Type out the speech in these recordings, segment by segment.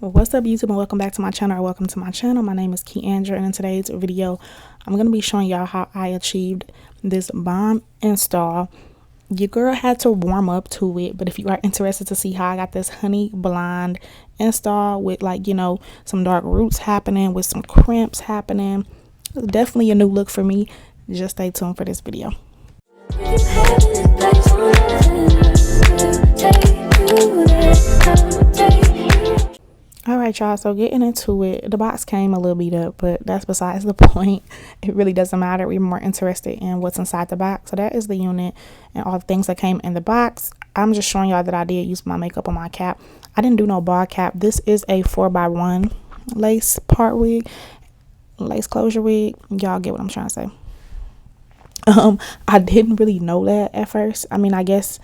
What's up, YouTube, and welcome back to my channel, or welcome to my channel. My name is Keandra, and in today's video I'm going to be showing y'all how I achieved this bomb install. Your girl had to warm up to it, but if you are interested to see how I got this honey blonde install with, like, you know, some dark roots happening, with some crimps happening, it's definitely a new look for me. Just stay tuned for this video. Alright, y'all, so getting into it, the box came a little beat up, but that's besides the point. It really doesn't matter. We're more interested in what's inside the box. So that is the unit and all the things that came in the box. I'm just showing y'all that I did use my makeup on my cap. I didn't do no bar cap. This is a 4x1 lace part wig, lace closure wig. Y'all get what I'm trying to say. I didn't really know that at first. I mean, I guess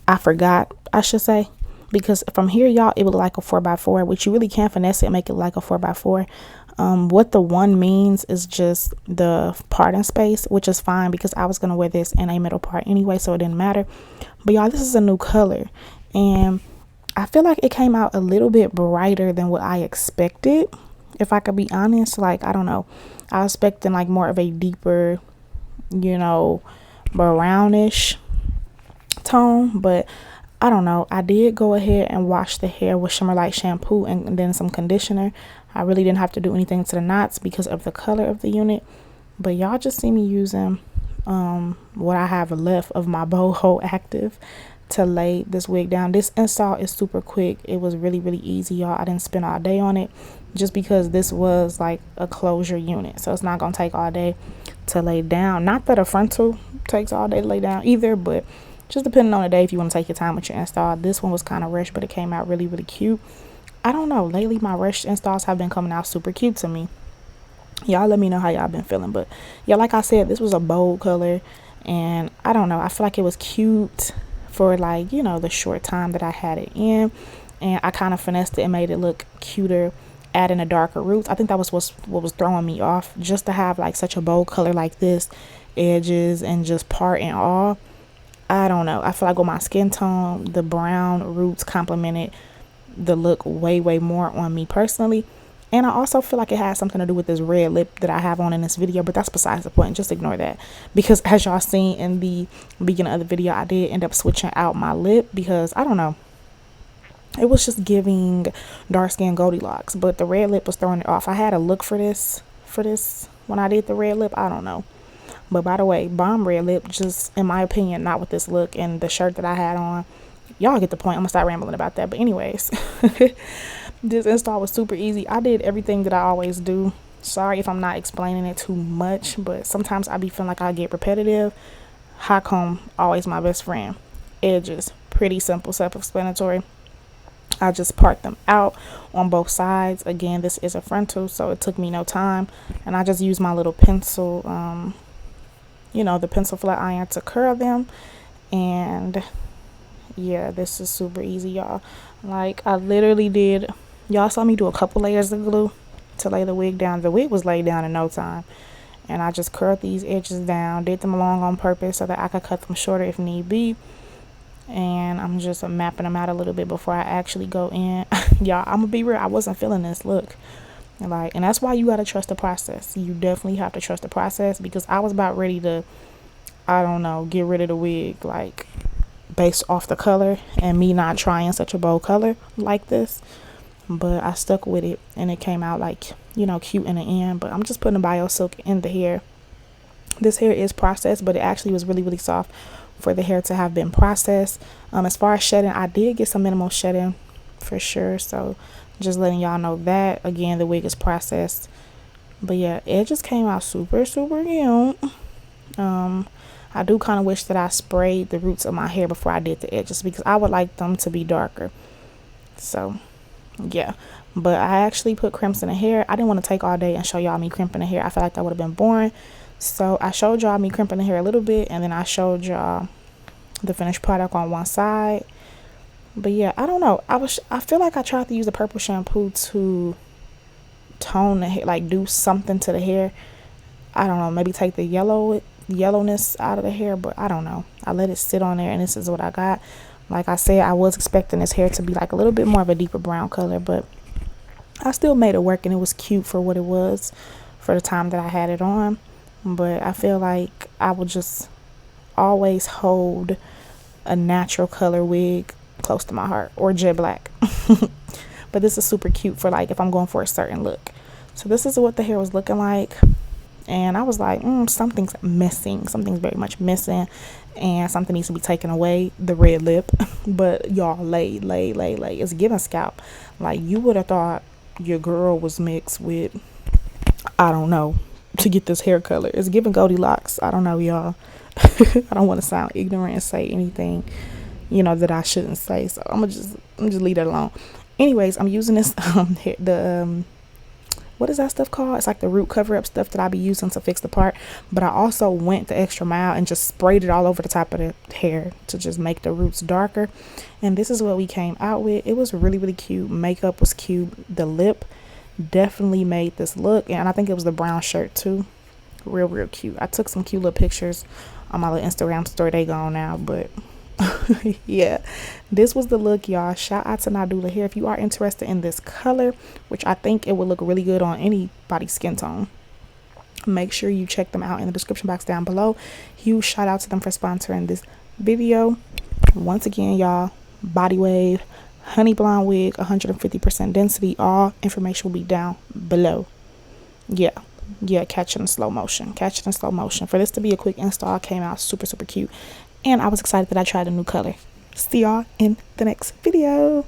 I forgot, I should say, because from here, y'all, it would look like a 4x4, which you really can finesse it and make it like a 4x4. What the one means is just the parting space, which is fine because I was gonna wear this in a middle part anyway, so it didn't matter. But y'all, this is a new color, and I feel like it came out a little bit brighter than what I expected, if I could be honest. Like, I don't know, I was expecting like more of a deeper, you know, brownish tone, but I don't know. I did go ahead and wash the hair with Shimmer Light shampoo and then some conditioner. I really didn't have to do anything to the knots because of the color of the unit. But y'all just see me using what I have left of my boho active to lay this wig down. This install is super quick. It was really easy, y'all. I didn't spend all day on it just because this was like a closure unit, so it's not gonna take all day to lay down. Not that a frontal takes all day to lay down either, but just depending on the day, if you want to take your time with your install. This one was kind of rushed, but it came out really cute. I don't know, lately my rushed installs have been coming out super cute to me. Y'all let me know how y'all been feeling. But yeah, like I said, this was a bold color, and I don't know, I feel like it was cute for, like, you know, the short time that I had it in, and I kind of finessed it and made it look cuter, adding a darker roots. I think that was what was throwing me off, just to have like such a bold color like this, edges and just part and all. I don't know, I feel like with my skin tone, the brown roots complemented the look way more on me personally. And I also feel like it has something to do with this red lip that I have on in this video, but that's besides the point. Just ignore that, because as y'all seen in the beginning of the video, I did end up switching out my lip because I don't know, it was just giving dark skin Goldilocks, but the red lip was throwing it off. I had a look for this when I did the red lip. I don't know. But by the way, bomb red lip, just in my opinion, not with this look and the shirt that I had on. Y'all get the point. I'm gonna start rambling about that. But anyways, this install was super easy. I did everything that I always do. Sorry if I'm not explaining it too much, but sometimes I be feeling like I get repetitive. Hot comb, always my best friend. Edges, pretty simple, self-explanatory. I just part them out on both sides. Again, this is a frontal, so it took me no time, and I just use my little pencil, you know, the pencil flat iron to curl them. And yeah, this is super easy, y'all. Like, I literally did, y'all saw me do a couple layers of glue to lay the wig down. The wig was laid down in no time, and I just curled these edges down, did them long on purpose so that I could cut them shorter if need be. And I'm just mapping them out a little bit before I actually go in. Y'all, I'm gonna be real, I wasn't feeling this look. Like, and that's why you gotta trust the process. You definitely have to trust the process, because I was about ready to, I don't know, get rid of the wig, like, based off the color and me not trying such a bold color like this. But I stuck with it, and it came out, like, you know, cute in the end. But I'm just putting the bio silk in the hair. This hair is processed, but it actually was really soft for the hair to have been processed. As far as shedding, I did get some minimal shedding for sure, so just letting y'all know that. Again, the wig is processed, but yeah, it just came out super cute. I do kind of wish that I sprayed the roots of my hair before I did the edges, because I would like them to be darker. So yeah, but I actually put crimps in the hair. I didn't want to take all day and show y'all me crimping the hair. I feel like that would have been boring, so I showed y'all me crimping the hair a little bit, and then I showed y'all the finished product on one side. But yeah, I don't know, I feel like I tried to use the purple shampoo to tone the hair, like do something to the hair. I don't know, maybe take the yellowness out of the hair, but I don't know. I let it sit on there, and this is what I got. Like I said, I was expecting this hair to be like a little bit more of a deeper brown color, but I still made it work, and it was cute for what it was for the time that I had it on. But I feel like I would just always hold a natural color wig close to my heart, or jet black. But this is super cute for like if I'm going for a certain look. So this is what the hair was looking like, and I was like, something's missing, something's very much missing, and something needs to be taken away. The red lip. But y'all, lay, it's giving scalp. Like, you would have thought your girl was mixed with, I don't know, to get this hair color. It's giving Goldilocks. I don't know, y'all. I don't want to sound ignorant and say anything, that I shouldn't say. So I'm just leave that alone. Anyways, I'm using this what is that stuff called? It's like the root cover up stuff that I be using to fix the part. But I also went the extra mile and just sprayed it all over the top of the hair to just make the roots darker. And this is what we came out with. It was really, really cute. Makeup was cute. The lip definitely made this look, and I think it was the brown shirt too. Real cute. I took some cute little pictures on my little Instagram story. They gone now, but yeah, this was the look, y'all. Shout out to Nadula here. If you are interested in this color, which I think it would look really good on anybody's skin tone, make sure you check them out in the description box down below. Huge shout out to them for sponsoring this video. Once again, y'all, body wave honey blonde wig, 150% density. All information will be down below. Yeah, catch it in slow motion. For this to be a quick install, came out super cute, and I was excited that I tried a new color. See y'all in the next video.